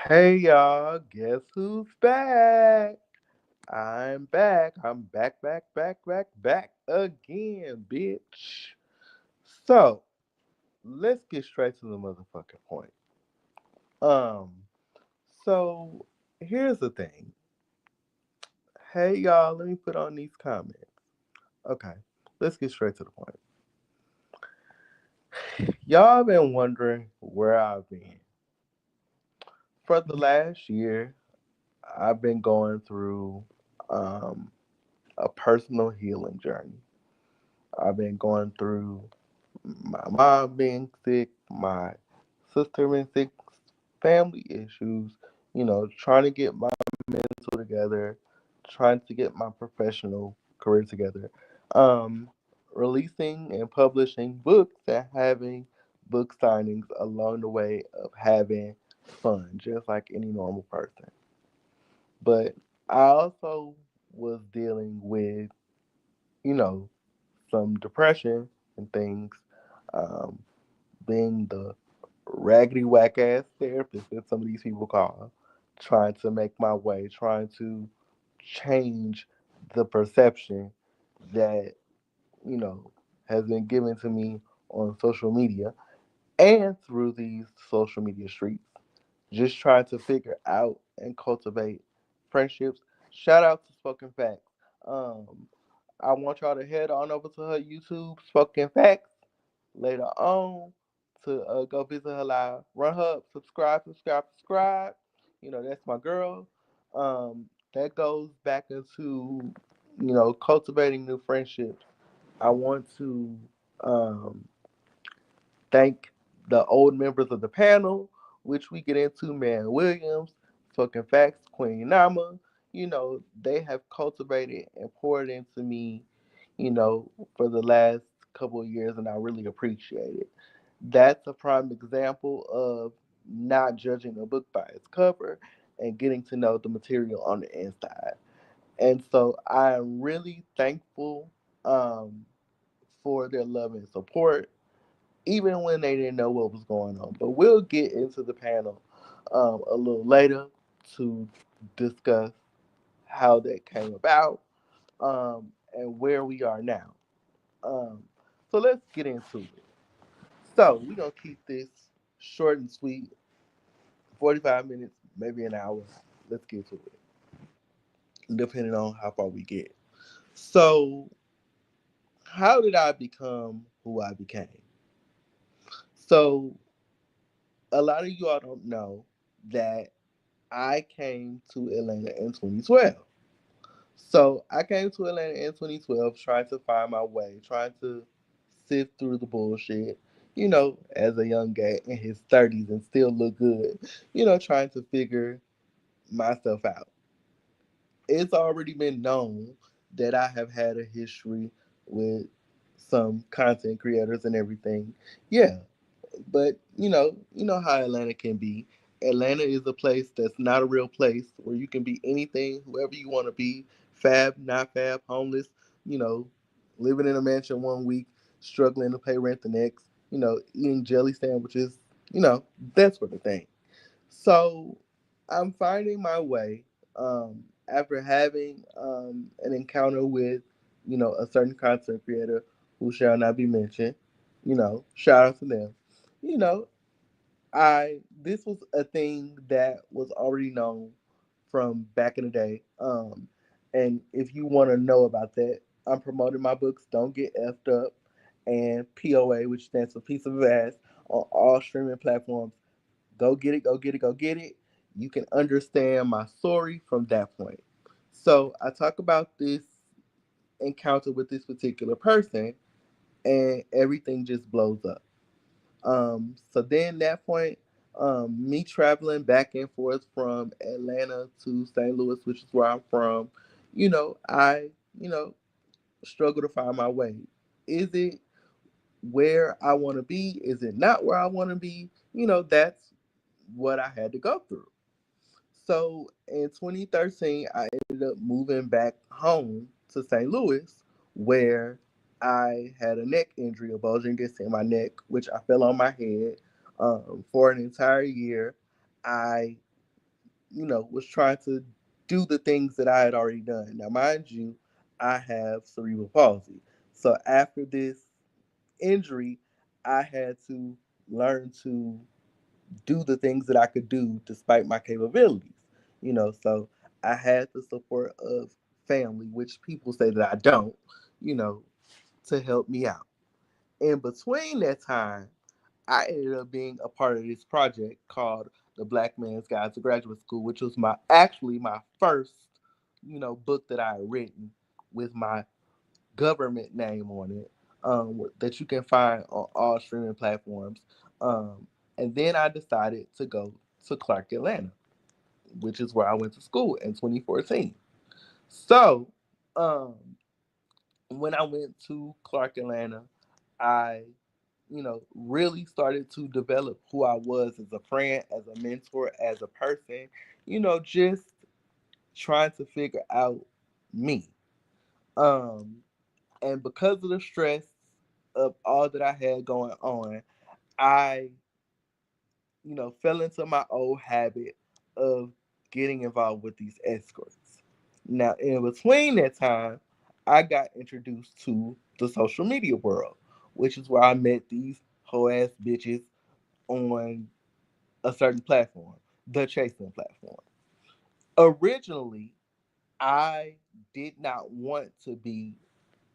Hey y'all, guess who's back? I'm back. I'm back again, bitch. So, let's get straight to the motherfucking point. Um, so here's the thing. Hey y'all, let me put on these comments. Okay, let's get straight to the point. Y'all been wondering where I've been. For the last year, I've been going through um a personal healing journey. I've been going through my mom being sick, my sister being sick, family issues, trying to get my mental together, trying to get my professional career together, um, releasing and publishing books and having book signings along the way of having fun, just like any normal person. But I also was dealing with, you know, some depression and things, um, being the raggedy whack ass therapist that some of these people call, trying to make my way, trying to change the perception that, you know, has been given to me on social media and through these social media streets. Just trying to figure out and cultivate friendships. Shout out to Spoken Facts. Um, I want y'all to head on over to her YouTube, Spoken Facts, later on to go visit her live. Run her up, subscribe. That's my girl. That goes back into, cultivating new friendships. I want to um, thank the old members of the panel, which we get into, Man Williams, Fucking Facts, Queen Nama. They have cultivated and poured into me, for the last couple of years, and I really appreciate it. That's a prime example of not judging a book by its cover and getting to know the material on the inside. And so I am really thankful um, for their love and support even when they didn't know what was going on. But we'll get into the panel a little later to discuss how that came about and where we are now. Um, so let's get into it. So we're gonna keep this short and sweet, 45 minutes, maybe an hour. Let's get to it, depending on how far we get. So, how did I become who I became? So, a lot of you all don't know that I came to Atlanta in 2012. So I came to Atlanta in 2012 trying to find my way, trying to sift through the bullshit, as a young guy in his 30s and still look good, trying to figure myself out. It's already been known that I have had a history with some content creators and everything. Yeah, but you know how Atlanta can be. Atlanta is a place that's not a real place where you can be anything, whoever you want to be, fab, not fab, homeless, you know, living in a mansion one week, struggling to pay rent the next, eating jelly sandwiches, that sort of thing. So I'm finding my way after having an encounter with, a certain content creator who shall not be mentioned. Shout out to them. You know, I this was a thing that was already known from back in the day. And if you want to know about that, I'm promoting my books. Don't get effed up, and POA, which stands for Piece of Ass, on all streaming platforms. Go get it, go get it, go get it. You can understand my story from that point. So I talk about this encounter with this particular person, and everything just blows up. So then that point, me traveling back and forth from Atlanta to St. Louis, which is where I'm from, I, struggle to find my way. Is it where I want to be? Is it not where I want to be? That's what I had to go through. So in 2013, I ended up moving back home to St. Louis, where I had a neck injury, a bulging disc in my neck, which I fell on my head for an entire year. I was trying to do the things that I had already done. Now, mind you, I have cerebral palsy. So after this injury, I had to learn to do the things that I could do despite my capabilities. So I had the support of family, which people say that I don't, you know, to help me out. In between that time, I ended up being a part of this project called The Black Man's Guide to Graduate School, which was my first, book that I had written with my government name on it, that you can find on all streaming platforms. Um, and then I decided to go to Clark Atlanta, which is where I went to school in 2014. So, um, when I went to Clark Atlanta, I, really started to develop who I was as a friend, as a mentor, as a person, just trying to figure out me. Um, and because of the stress of all that I had going on, I, fell into my old habit of getting involved with these escorts. Now, in between that time, I got introduced to the social media world, which is where I met these hoe ass bitches on a certain platform, the Chasing platform. Originally, I did not want to be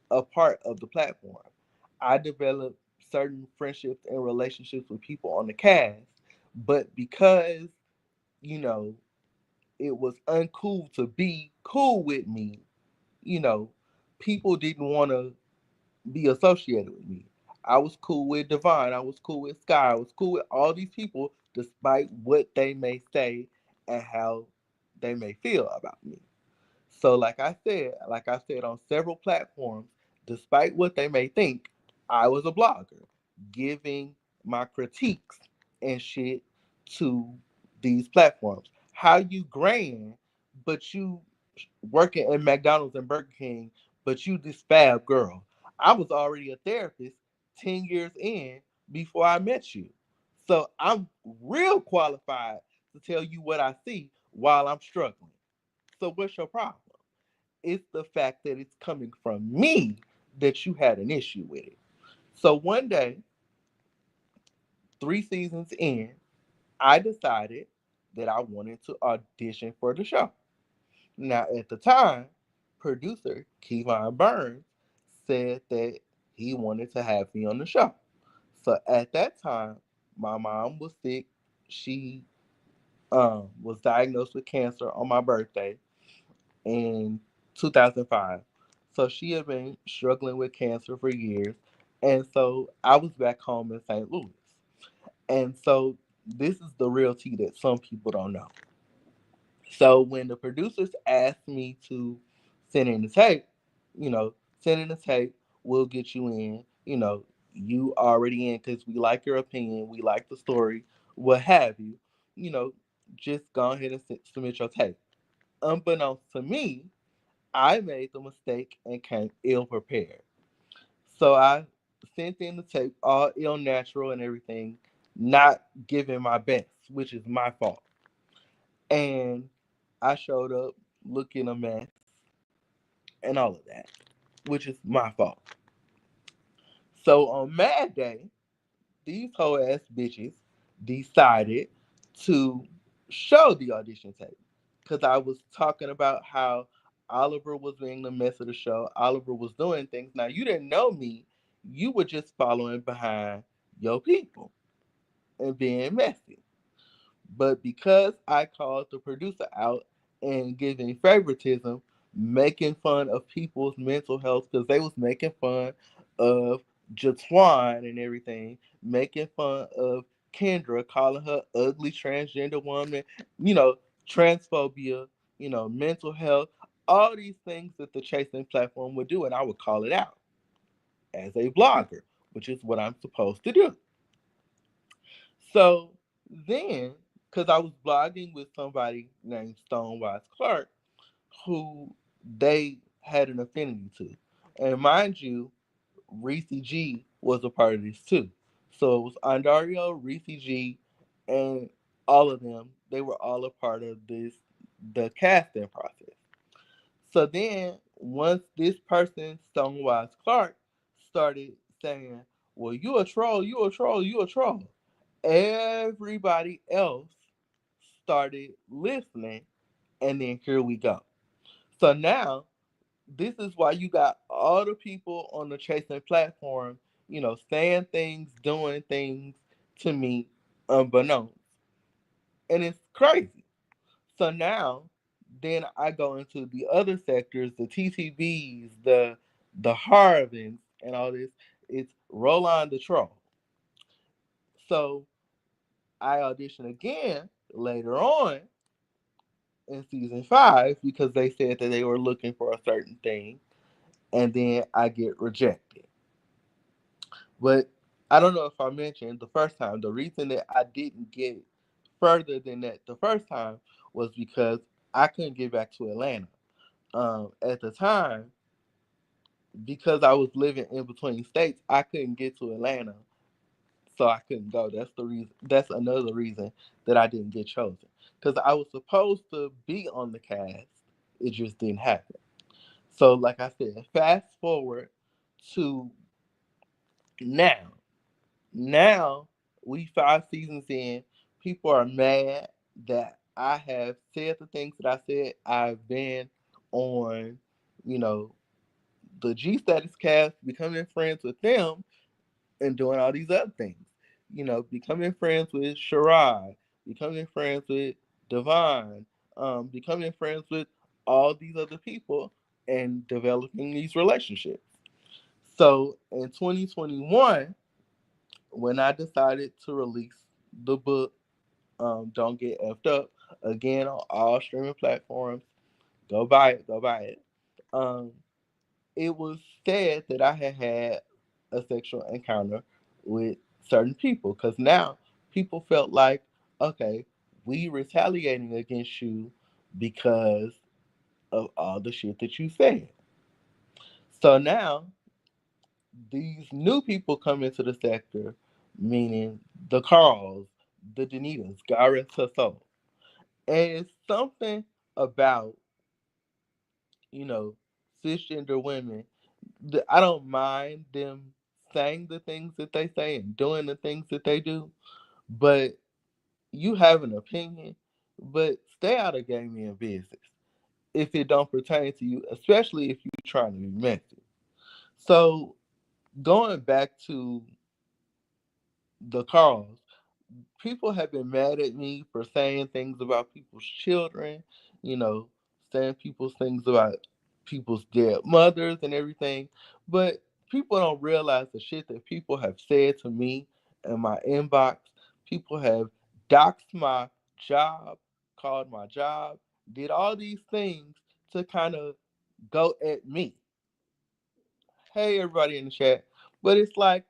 a part of the platform. I developed certain friendships and relationships with people on the cast, but because, you know, it was uncool to be cool with me, you know, people didn't want to be associated with me. I was cool with Divine. I was cool with Sky. I was cool with all these people, despite what they may say and how they may feel about me. So, like I said on several platforms, despite what they may think, I was a blogger, giving my critiques and shit to these platforms. How you grand, but you working at McDonald's and Burger King, but you this fab girl. I was already a therapist 10 years in before I met you. So I'm real qualified to tell you what I see while I'm struggling. So what's your problem? It's the fact that it's coming from me that you had an issue with it. So one day, 3 seasons in, I decided that I wanted to audition for the show. Now, at the time, producer Kevon Burns said that he wanted to have me on the show. So at that time, my mom was sick. She was diagnosed with cancer on my birthday in 2005. So she had been struggling with cancer for years. And so I was back home in St. Louis. And so this is the real tea that some people don't know. So when the producers asked me to send in the tape, you know, send in the tape, we'll get you in. You already in because we like your opinion, we like the story, what have you. You know, just go ahead and submit your tape. Unbeknownst to me, I made the mistake and came ill prepared. So I sent in the tape all ill natural and everything, not giving my best, which is my fault. And I showed up looking a mess and all of that, which is my fault. So on Mad Day, these whole ass bitches decided to show the audition tape because I was talking about how Oliver was being the mess of the show. Oliver was doing things. Now you didn't know me; you were just following behind your people and being messy. But because I called the producer out and giving favoritism, making fun of people's mental health because they was making fun of Jatwan and everything, making fun of Kendra, calling her ugly transgender woman, you know, transphobia, mental health, all these things that the Chasing platform would do, and I would call it out as a blogger, which is what I'm supposed to do. So then, because I was blogging with somebody named Stonewise Clark, who they had an affinity to. And mind you, Reese G was a part of this too. So it was Andario, Reese G, and all of them they were all a part of the casting process. So then, once this person, Stonewise Clark, started saying, "Well, you a troll, you a troll, you a troll," everybody else started listening, and then here we go. So now, this is why you got all the people on the Chasing platform, saying things, doing things to me unbeknownst. And it's crazy. So now, then I go into the other sectors, the TTBs, the Harvins, and all this. It's Roland the Troll. So I audition again later on in season 5 because they said that they were looking for a certain thing, and then I get rejected. But I don't know if I mentioned the first time, the reason that I didn't get further than that the first time was because I couldn't get back to Atlanta. At the time, because I was living in between states, I couldn't get to Atlanta, so I couldn't go. That's the reason. That's another reason that I didn't get chosen. Because I was supposed to be on the cast, it just didn't happen. So, like I said, fast forward to now. Now we 5 seasons in. People are mad that I have said the things that I said. I've been on, you know, the G Status cast, becoming friends with them, and doing all these other things. Becoming friends with Sherrod, becoming friends with Devon, becoming friends with all these other people, and developing these relationships. So in 2021, when I decided to release the book, Don't Get Effed Up, again on all streaming platforms, go buy it, go buy it. Um, it was said that I had had a sexual encounter with certain people because now people felt like, okay, we retaliating against you because of all the shit that you said. So now these new people come into the sector, meaning the Carls, the Danitas, God rest her soul. And it's something about, you know, cisgender women. I don't mind them saying the things that they say and doing the things that they do, but you have an opinion, but stay out of gay men business if it don't pertain to you, especially if you're trying to be messy. So going back to the Carls, people have been mad at me for saying things about people's children, you know, saying people's things about people's dead mothers and everything. But people don't realize the shit that people have said to me in my inbox. People have doxed my job, called my job, did all these things to kind of go at me. Hey, everybody in the chat. But it's like,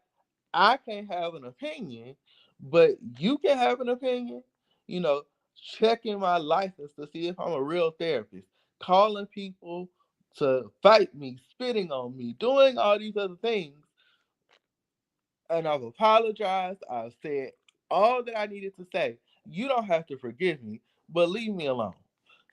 I can't have an opinion, but you can have an opinion. You know, checking my license to see if I'm a real therapist, calling people to fight me, spitting on me, doing all these other things. And I've apologized. I've said all that I needed to say. You don't have to forgive me, but leave me alone.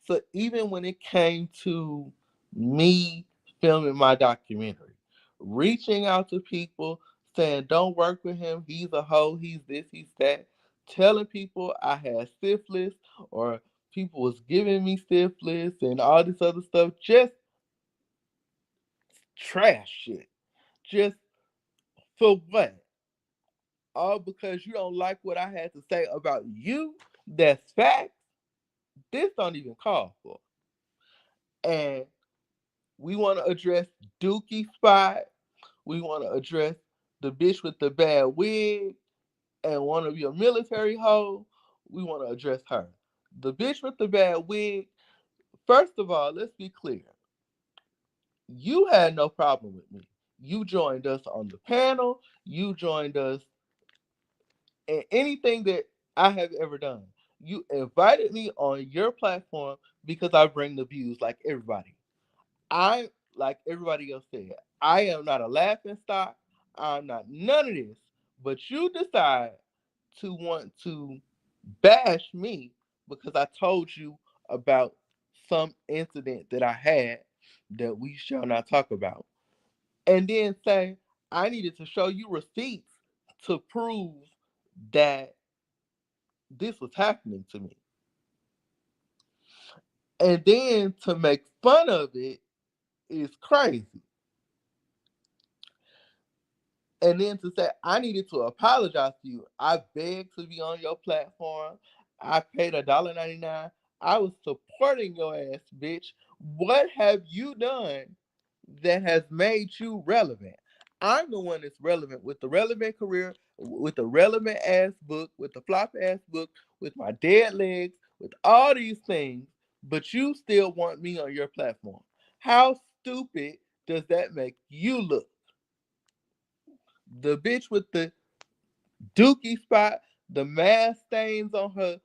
So even when it came to me filming my documentary, reaching out to people saying, don't work with him, he's a hoe, he's this, he's that, telling people I had syphilis or people was giving me syphilis and all this other stuff, just trash shit. Just for what? All because you don't like what I had to say about you. That's facts. This don't even call for. And we want to address Dookie Spot. We want to address the bitch with the bad wig and want to be a military hoe. We want to address her. The bitch with the bad wig. First of all, let's be clear. You had no problem with me. You joined us on the panel. You joined us in anything that I have ever done. You invited me on your platform because I bring the views like everybody. I, like everybody else said, I am not a laughing stock. I'm not none of this. But you decide to want to bash me because I told you about some incident that I had that we shall not talk about. And then say, I needed to show you receipts to prove that this was happening to me. And then to make fun of it is crazy. And then to say, I needed to apologize to you. I begged to be on your platform. I paid $1.99. I was supporting your ass, bitch. What have you done that has made you relevant? I'm the one that's relevant with the relevant career, with the relevant ass book, with the flop ass book, with my dead legs, with all these things, but you still want me on your platform. How stupid does that make you look? The bitch with the dookie spot, the mask stains on her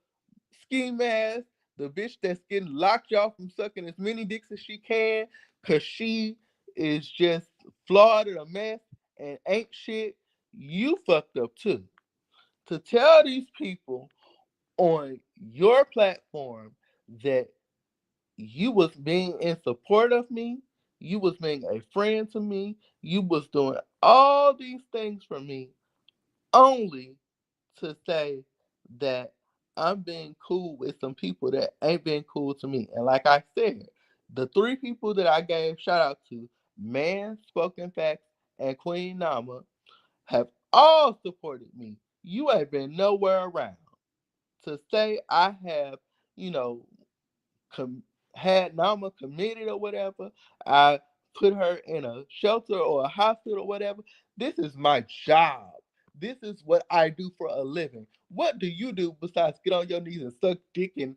ski mask, the bitch that's getting locked off from sucking as many dicks as she can because she is just flawed and a mess and ain't shit. You fucked up too. To tell these people on your platform that you was being in support of me, you was being a friend to me, you was doing all these things for me only to say that I'm being cool with some people that ain't been cool to me. And like I said, the three people that I gave shout out to, Man, Spoken Facts, and Queen Nama, have all supported me. You ain't been nowhere around. To say I have, you know, com- had Nama committed or whatever, I put her in a shelter or a hospital or whatever. This is my job. This is what I do for a living. What do you do besides get on your knees and suck dick and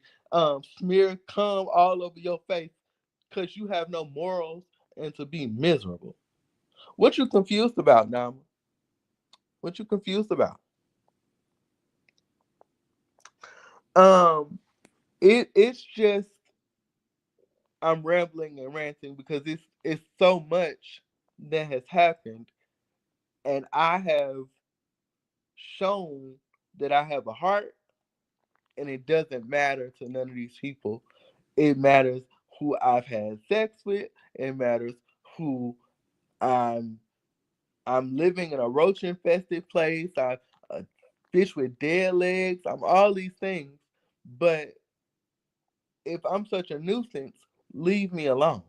smear cum all over your face because you have no morals and to be miserable? What you confused about, Nama? What you confused about? Um, it's just I'm rambling and ranting because it's so much that has happened, and I have shown that I have a heart, and it doesn't matter to none of these people. It matters who I've had sex with. It matters who I'm I'm living in a roach infested place. I'm a fish with dead legs. I'm all these things, but if I'm such a nuisance, leave me alone.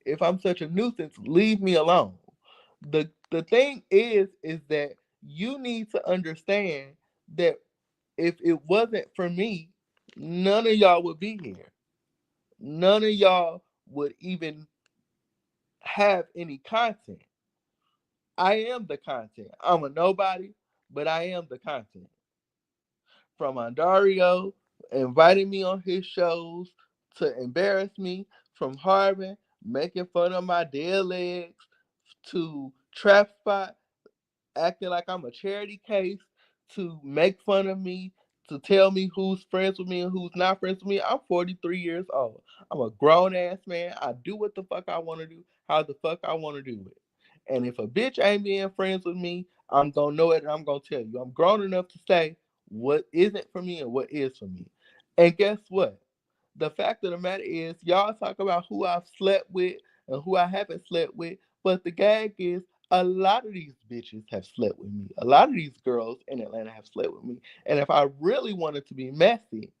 If I'm such a nuisance, leave me alone. The thing is that you need to understand that if it wasn't for me, none of y'all would be here. None of y'all would even have any content. I am the content. I'm a nobody, but I am the content. From Andario inviting me on his shows to embarrass me, from Harvin making fun of my dead legs, to Trap Spot acting like I'm a charity case, to make fun of me, to tell me who's friends with me and who's not friends with me. I'm 43 years old. I'm a grown ass man. I do what the fuck I want to do, how the fuck I want to do it. And if a bitch ain't being friends with me, I'm gonna know it and I'm gonna tell you. I'm grown enough to say what isn't for me and what is for me. And guess what? The fact of the matter is, y'all talk about who I've slept with and who I haven't slept with, but the gag is a lot of these bitches have slept with me. A lot of these girls in Atlanta have slept with me. And if I really wanted to be messy,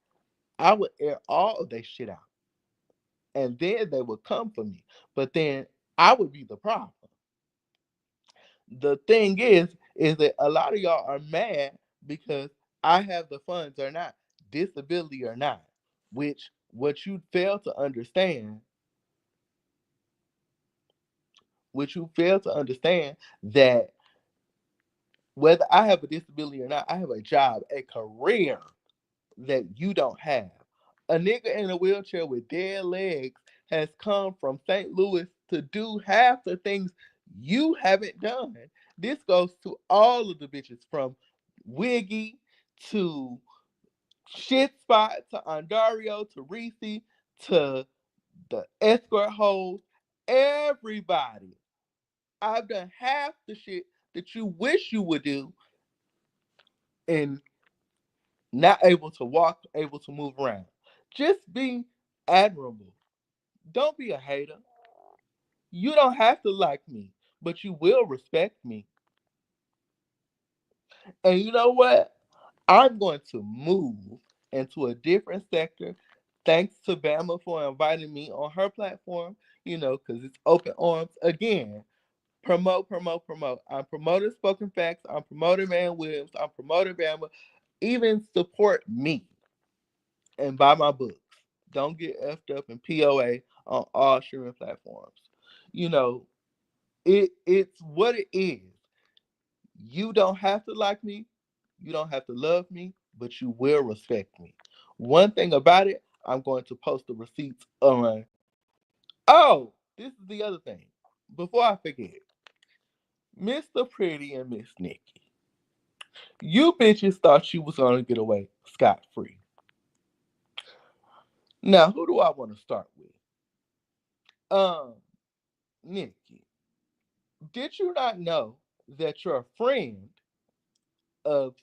I would air all of their shit out. And then they would come for me. But then I would be the problem. The thing is that a lot of y'all are mad because I have the funds or not, disability or not, which what you fail to understand, that whether I have a disability or not, I have a job, a career that you don't have. A nigga in a wheelchair with dead legs has come from St. Louis to do half the things you haven't done. This goes to all of the bitches from Wiggy to Shit Spot to Andario to Reese to the escort hoes. Everybody. I've done half the shit that you wish you would do, and not able to walk, able to move around. Just be admirable. Don't be a hater. You don't have to like me, but you will respect me. And you know what? I'm going to move into a different sector. Thanks to Bama for inviting me on her platform, because it's open arms. Again, promote, promote, promote. I'm promoting Spoken Facts. I'm promoting Man Williams. I'm promoting Bama. Even support me and buy my books. Don't get effed up in POA on all streaming platforms. You know, it's what it is. You don't have to like me, you don't have to love me, but you will respect me. One thing about it, I'm going to post the receipts on. Oh, this is the other thing. Before I forget, Mr. Pretty and Miss Nikki, you bitches thought you was gonna get away scot free. Now, who do I want to start with? Um, Nikki, did you not know that your friend of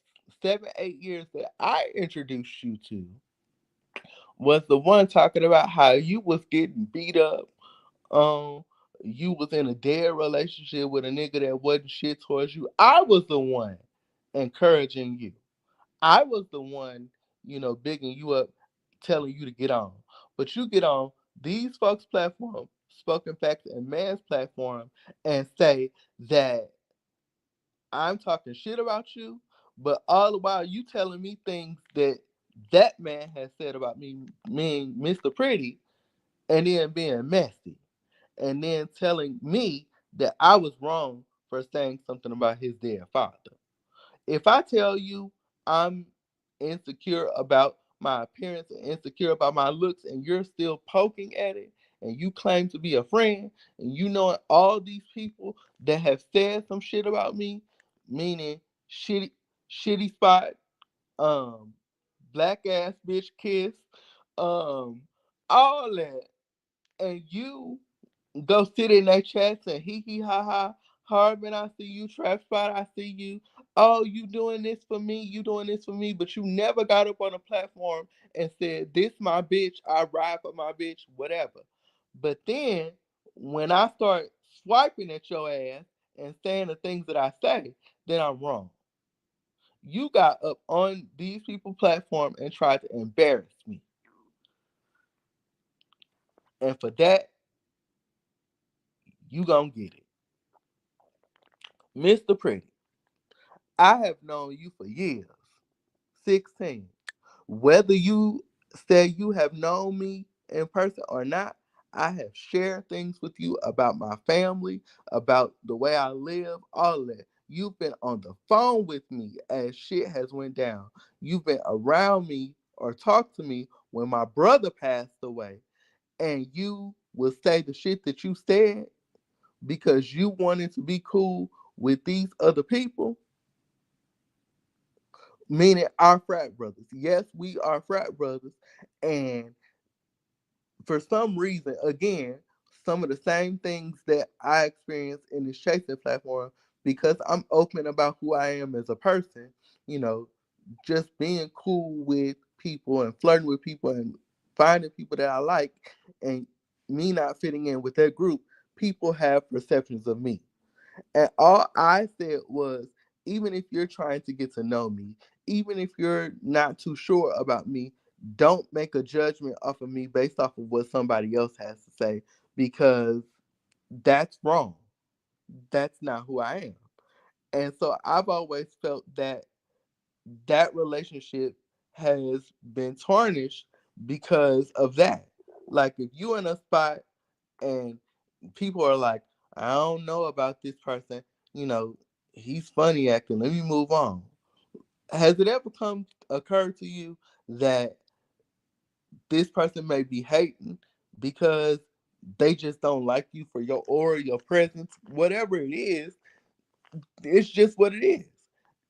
7, 8 years that I introduced you to was the one talking about how you was getting beat up. Um, you was in a dead relationship with a nigga that wasn't shit towards you. I was the one encouraging you. I was the one, bigging you up, telling you to get on. But you get on these folks' platform, Spoken Facts and Man's platform, and say that I'm talking shit about you, but all the while you telling me things that that man has said about me, being Mr. Pretty, and then being messy, and then telling me that I was wrong for saying something about his dead father. If I tell you I'm insecure about my appearance and insecure about my looks, and you're still poking at it, and you claim to be a friend, and you know all these people that have said some shit about me, meaning shitty, shitty spot, um, black ass bitch kiss, um, all that, and you go sit in that chats and hee hee ha ha. Harbin, I see you. Trap Spot, I see you. Oh, you doing this for me? You doing this for me? But you never got up on a platform and said, "This my bitch. I ride for my bitch. Whatever." But then when I start swiping at your ass and saying the things that I say, then I'm wrong. You got up on these people platform and tried to embarrass me, and for that, you gonna get it, Mr. Pretty. I have known you for years, 16. Whether you say you have known me in person or not, I have shared things with you about my family, about the way I live, all of that. You've been on the phone with me as shit has went down. You've been around me or talked to me when my brother passed away, and you will say the shit that you said because you wanted to be cool with these other people, meaning our frat brothers. Yes, we are frat brothers. And for some reason, again, some of the same things that I experienced in this chasing platform, because I'm open about who I am as a person, you know, just being cool with people and flirting with people and finding people that I like, and me not fitting in with that group, people have perceptions of me. And all I said was, even if you're trying to get to know me, even if you're not too sure about me, don't make a judgment off of me based off of what somebody else has to say, because that's wrong. That's not who I am. And so I've always felt that that relationship has been tarnished because of that. Like, if you in a spot and people are like, I don't know about this person, you know, he's funny acting, let me move on. Has it ever occurred to you that this person may be hating because they just don't like you for your aura, your presence, whatever it is, it's just what it is.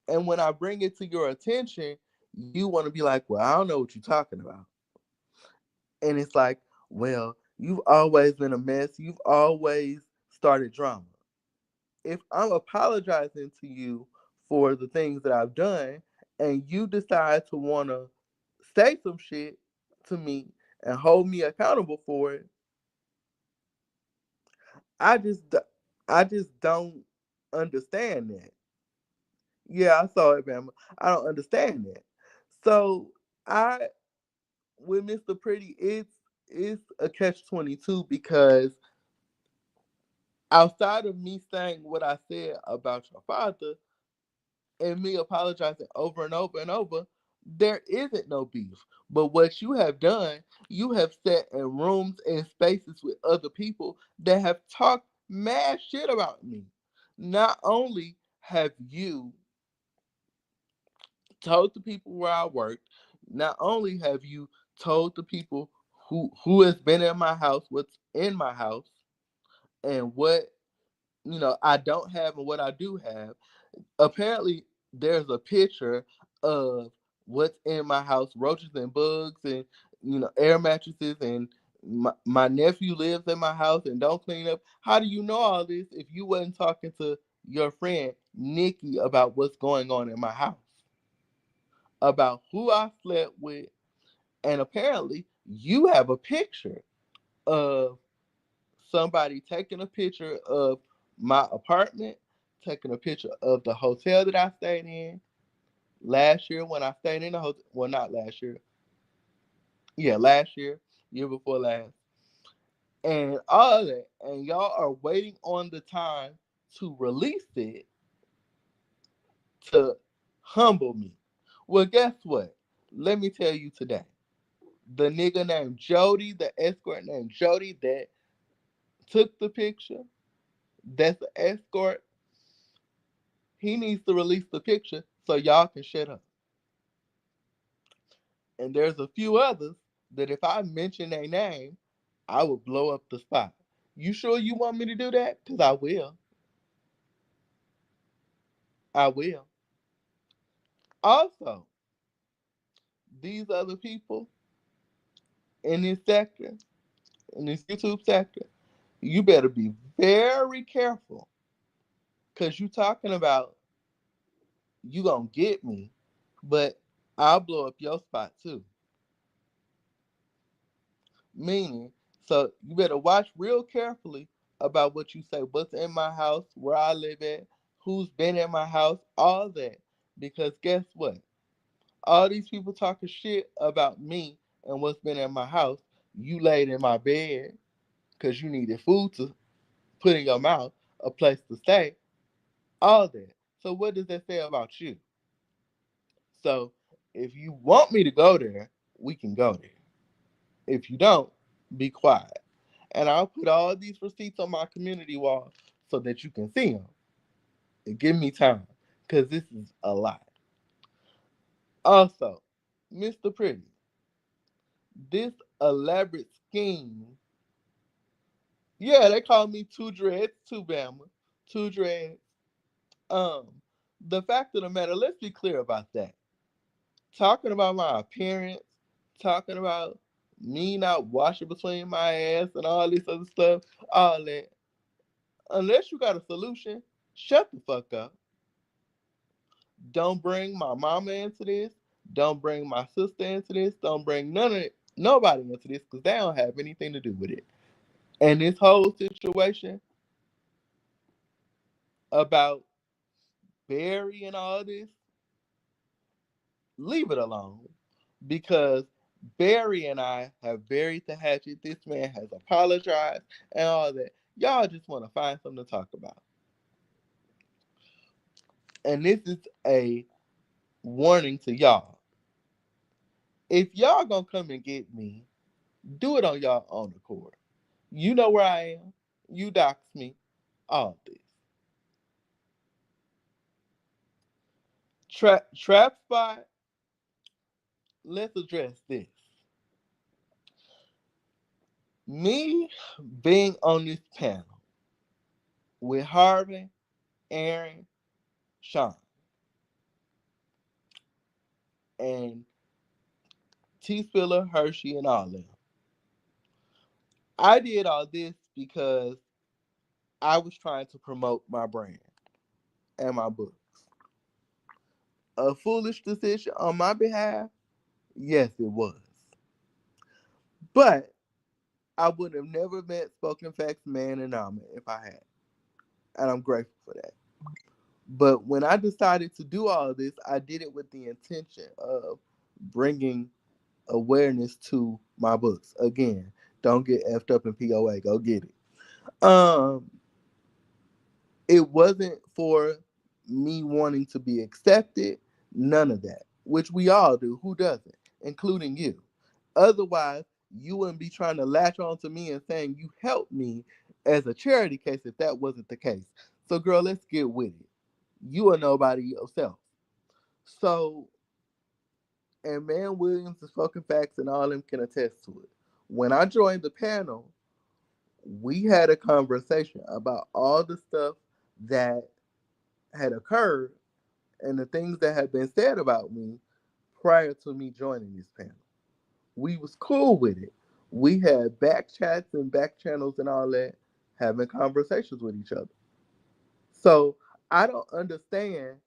And when I bring it to your attention, you want to be like, well, I don't know what you're talking about. And it's like, well, you've always been a mess. You've always started drama. If I'm apologizing to you for the things that I've done, and you decide to want to say some shit to me and hold me accountable for it, I just I just don't understand that. Yeah, I saw it, Bama. I don't understand that. So I with Mr. Pretty, it's a catch-22 because outside of me saying what I said about your father and me apologizing over and over and over, there isn't no beef. But what you have done, you have sat in rooms and spaces with other people that have talked mad shit about me. Not only have you told the people where I worked, not only have you told the people who has been in my house, what's in my house, and what I don't have and what I do have. Apparently, there's a picture of what's in my house: roaches and bugs, and air mattresses. And my nephew lives in my house and don't clean up. How do you know all this if you wasn't talking to your friend Nikki about what's going on in my house, about who I slept with? And apparently, you have a picture of somebody taking a picture of my apartment, taking a picture of the hotel that I stayed in last year when I stayed in the hotel. Well, not last year. Yeah, last year, year before last, and all of that. And y'all are waiting on the time to release it to humble me. Well, guess what? Let me tell you today. The nigga named Jody, the escort named Jody that took the picture, that's the escort. He needs to release the picture so y'all can shut up. And there's a few others that if I mention their name, I will blow up the spot. You sure you want me to do that? Because I will. I will. Also, these other people in this sector, in this YouTube sector, you better be very careful because you talking about you gonna get me, but I'll blow up your spot too. Meaning, so you better watch real carefully about what you say, what's in my house, where I live at, who's been in my house, all that. Because guess what? All these people talking shit about me and what's been in my house, you laid in my bed because you needed food to put in your mouth, a place to stay, all that. So what does that say about you? So if you want me to go there, we can go there. If you don't, be quiet. And I'll put all these receipts on my community wall so that you can see them. And give me time, because this is a lot. Also, Mr. Pretty, this elaborate scheme. Yeah, they call me Two Dreads, Two Bama, Two Dreads. Um, the fact of the matter, let's be clear about that. Talking about my appearance, talking about me not washing between my ass and all this other stuff, all that. Unless you got a solution, shut the fuck up. Don't bring my mama into this. Don't bring my sister into this. Don't bring nobody into this because they don't have anything to do with it. And this whole situation about Barry and all this, leave it alone because Barry and I have buried the hatchet. This man has apologized and all that. Y'all just want to find something to talk about. And this is a warning to y'all. If y'all gonna come and get me, do it on y'all own accord. You know where I am. You dox me. All this. Trap spot. Let's address this. Me being on this panel with Harvey, Aaron, Sean, and T Spiller, Hershey, and all them. I did all this because I was trying to promote my brand and my books. a foolish decision on my behalf? Yes, it was. But I would have never met Spoken Facts Man and Alma if I had. And I'm grateful for that. But when I decided to do all of this, I did it with the intention of bringing awareness to my books. Again, don't get effed up in POA. Go get it. It wasn't for me wanting to be accepted. None of that. Which we all do. Who doesn't? Including you. Otherwise, you wouldn't be trying to latch on to me and saying you helped me as a charity case if that wasn't the case. So, girl, let's get with it. You are nobody yourself. So, and Man Williams and Spoken Facts and all of them can attest to it. When I joined the panel, we had a conversation about all the stuff that had occurred and the things that had been said about me prior to me joining this panel. We was cool with it. We had back chats and back channels and all that, having conversations with each other. So I don't understand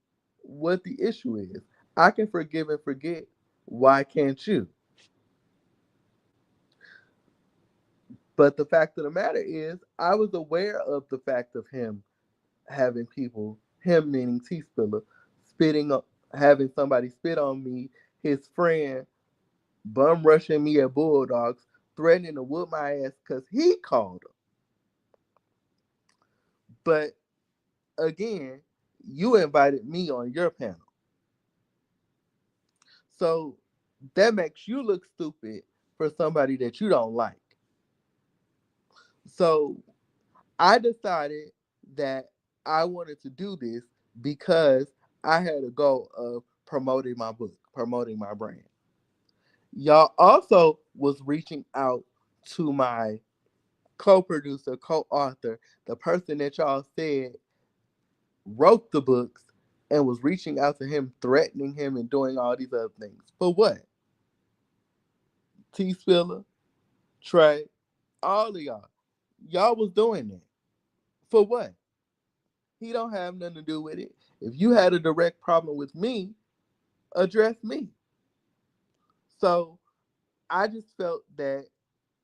what the issue is. I can forgive and forget. Why can't you? But the fact of the matter is, I was aware of the fact of him having people, him meaning T Spiller, spitting up, having somebody spit on me, his friend bum rushing me at Bulldogs, threatening to whoop my ass because he called him. But again, you invited me on your panel. So that makes you look stupid for somebody that you don't like. So I decided that I wanted to do this because I had a goal of promoting my book, promoting my brand. Y'all also was reaching out to my co-producer, co-author, the person that y'all said wrote the books and was reaching out to him, threatening him and doing all these other things. For what? T Spiller, Trey, all of y'all. Y'all was doing that. For what? He don't have nothing to do with it. If you had a direct problem with me, address me. So I just felt that,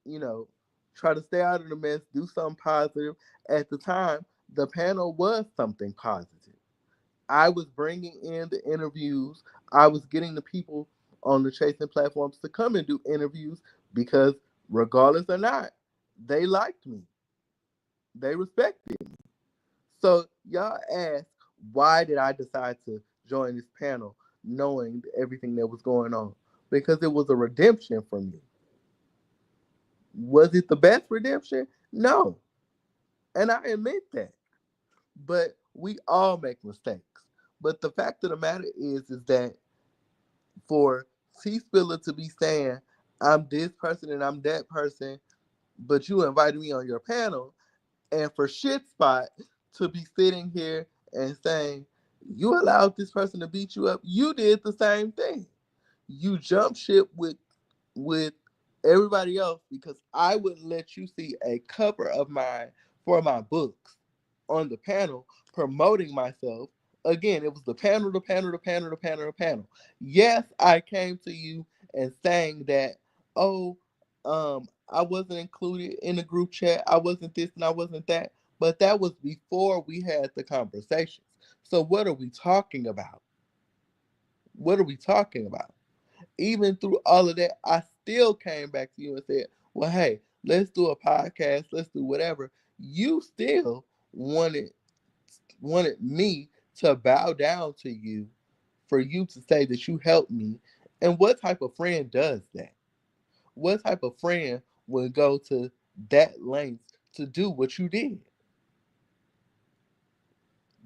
you know, try to stay out of the mess, do something positive. At the time, the panel was something positive. I was bringing in the interviews. I was getting the people on the chasing platforms to come and do interviews because, regardless or not, they liked me. They respected me. So y'all ask, why did I decide to join this panel knowing everything that was going on? Because it was a redemption for me. Was it the best redemption? No. And I admit that. But we all make mistakes. But the fact of the matter is that for T Spiller to be saying, I'm this person and I'm that person, but you invited me on your panel, and for Shit Spot to be sitting here and saying, you allowed this person to beat you up, you did the same thing. You jumped ship with everybody else because I wouldn't let you see a cover of mine for my books on the panel promoting myself. Again, it was the panel, the panel, the panel, the panel, the panel. Yes, I came to you and saying that, oh, I wasn't included in the group chat. I wasn't this and I wasn't that. But that was before we had the conversations. So what are we talking about? What are we talking about? Even through all of that, I still came back to you and said, well, hey, let's do a podcast, let's do whatever. You still wanted me to bow down to you for you to say that you helped me. And what type of friend does that? What type of friend would go to that length to do what you did?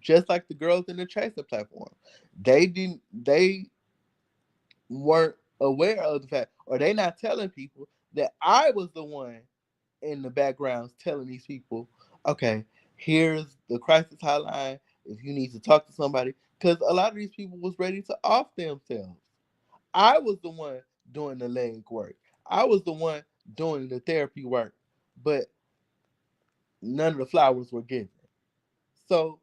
Just like the girls in the Chaser platform. They weren't aware of the fact, or they not telling people that I was the one in the backgrounds telling these people, okay, here's the crisis hotline if you need to talk to somebody. Because a lot of these people was ready to off themselves. I was the one doing the leg work. I was the one doing the therapy work, but none of the flowers were given. So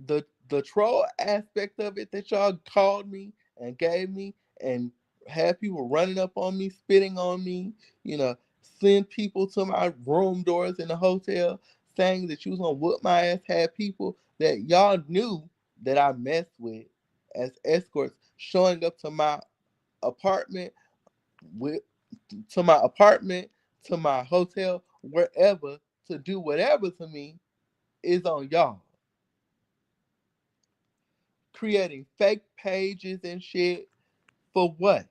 the the troll aspect of it that y'all called me and gave me and had people running up on me, spitting on me, you know, send people to my room doors in the hotel saying that you was gonna whoop my ass, had people that y'all knew that I messed with as escorts showing up to my apartment with to my hotel, wherever to do whatever to me is on y'all. Creating fake pages and shit for what?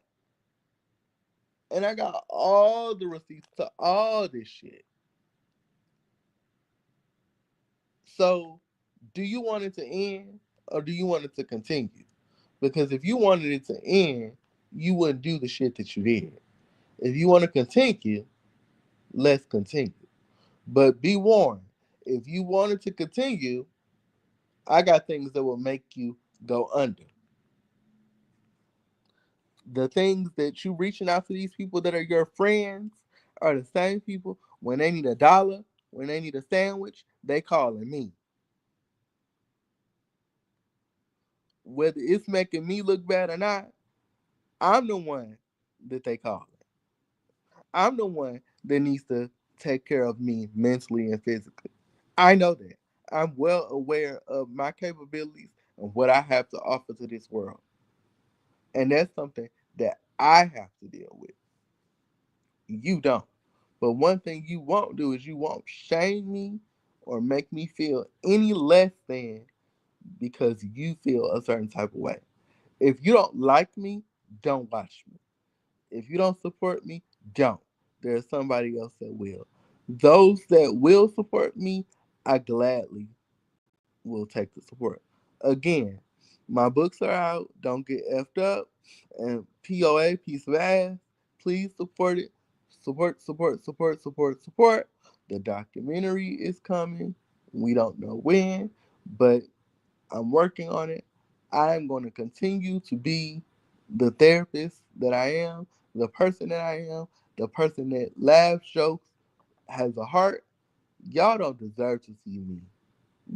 And I got all the receipts to all this shit. So, do you want it to end or do you want it to continue? Because if you wanted it to end, you wouldn't do the shit that you did. If you want to continue, let's continue. But be warned, if you wanted to continue, I got things that will make you go under. The things that you reaching out to these people that are your friends are the same people when they need a dollar, when they need a sandwich, they calling me. Whether it's making me look bad or not, I'm the one that they calling. I'm the one that needs to take care of me mentally and physically. I know that. I'm well aware of my capabilities and what I have to offer to this world. And that's something that I have to deal with. You don't. But one thing you won't do is you won't shame me or make me feel any less than because you feel a certain type of way. If you don't like me, don't watch me. If you don't support me, don't. There's somebody else that will. Those that will support me, I gladly will take the support. Again, my books are out. Don't get effed up. And POA, piece of ass. Please support it. Support, support, support, support, support. The documentary is coming. We don't know when, but I'm working on it. I am going to continue to be the therapist that I am, the person that I am, the person that laughs, jokes, has a heart. Y'all don't deserve to see me.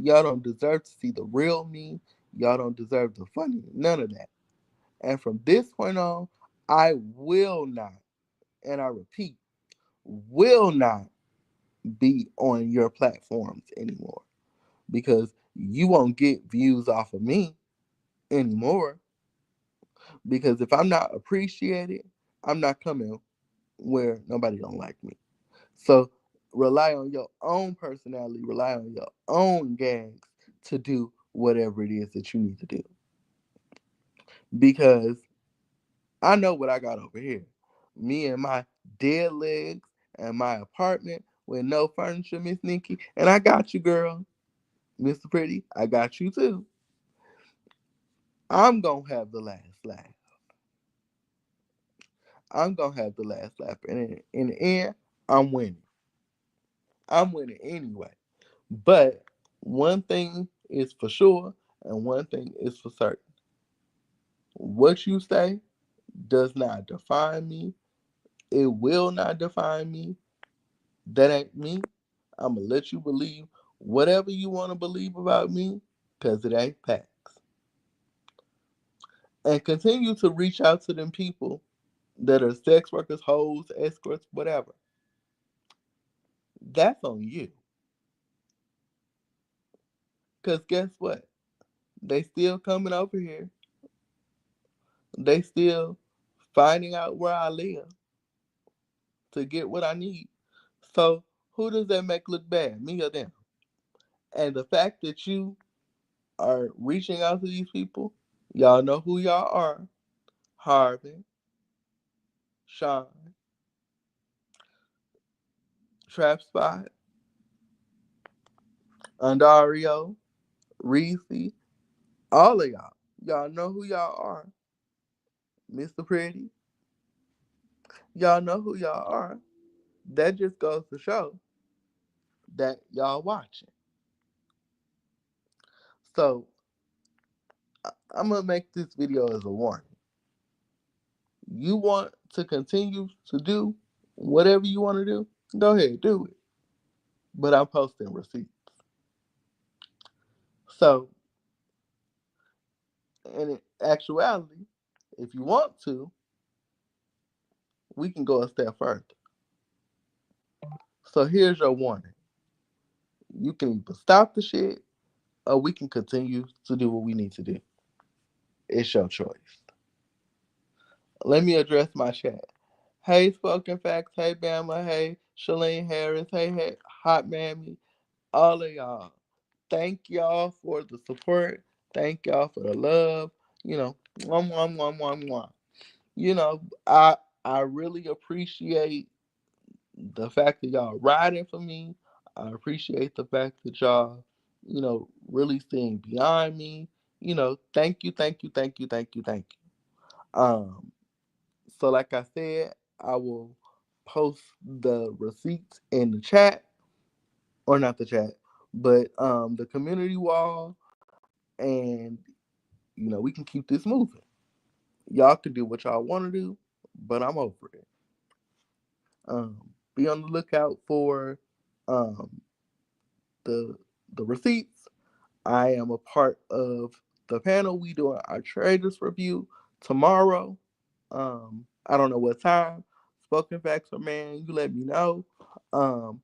Y'all don't deserve to see the real me. Y'all don't deserve the funny. None of that. And from this point on, I will not, and I repeat, will not be on your platforms anymore because you won't get views off of me anymore. Because if I'm not appreciated, I'm not coming where nobody don't like me. So rely on your own personality, rely on your own gags to do whatever it is that you need to do. Because I know what I got over here. Me and my dead legs and my apartment with no furniture, Miss Nikki. And I got you, girl. Mr. Pretty, I got you too. I'm gonna have the last laugh. I'm gonna have the last laugh. And in the end, I'm winning. I'm winning anyway. But one thing is for sure, and one thing is for certain. What you say does not define me. It will not define me. That ain't me. I'm going to let you believe whatever you want to believe about me because it ain't facts. And continue to reach out to them people that are sex workers, hoes, escorts, whatever. That's on you. Because guess what? They still coming over here. They still finding out where I live to get what I need. So who does that make look bad, me or them? And the fact that you are reaching out to these people, y'all know who y'all are. Harvey, Sean, Trap Spot, Andario, Reese, all of y'all. Y'all know who y'all are. Mr. Pretty, y'all know who y'all are. That just goes to show that y'all watching. So I'm gonna make this video as a warning. You want to continue to do whatever you want to do, go ahead, do it. But I'm posting receipts. So And in actuality, if you want to, we can go a step further. So here's your warning. You can either stop the shit or we can continue to do what we need to do. It's your choice. Let me address my chat. Hey, Spoken Facts. Hey, Bama. Hey, Shalane Harris. Hey, Hot Mammy. All of y'all. Thank y'all for the support. Thank y'all for the love. You know, mwah, mwah, mwah, mwah, mwah. You know, I really appreciate the fact that y'all riding for me. I appreciate the fact that y'all, really seeing beyond me. Thank you, thank you, thank you, thank you, thank you. So like I said, I will post the receipts in the chat, or not the chat, but the community wall, and we can keep this moving. Y'all can do what y'all want to do, but I'm over it. Be on the lookout for um, the the receipts. I am a part of the panel. We doing our traders review tomorrow. I don't know what time. Spoken Facts or Man, you let me know. Um,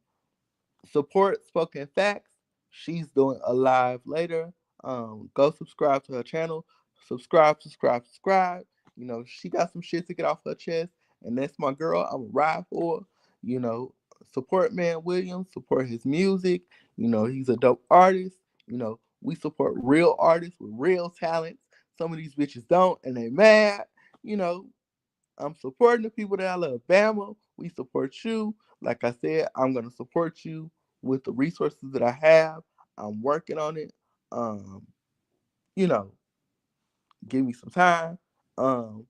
Support Spoken Facts. She's doing a live later. Go subscribe to her channel. Subscribe, subscribe, subscribe. She got some shit to get off her chest, and that's my girl. I'm a ride for her. You know, Support Man Williams. Support his music. He's a dope artist. We support real artists with real talents. Some of these bitches don't, and they mad. You know, I'm supporting the people that I love. Bama, we support you. Like I said, I'm gonna support you with the resources that I have. I'm working on it. Um, you know, give me some time. Um,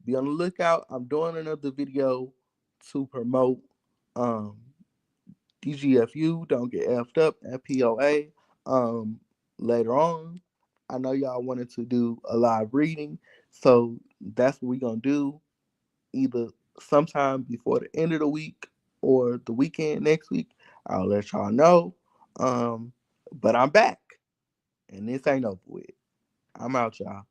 be on the lookout. I'm doing another video to promote um DGFU. Don't get effed up at POA. Um, Later on. I know y'all wanted to do a live reading, so that's what we're gonna do either sometime before the end of the week or the weekend next week. I'll let y'all know. But I'm back, and this ain't over with. I'm out, y'all.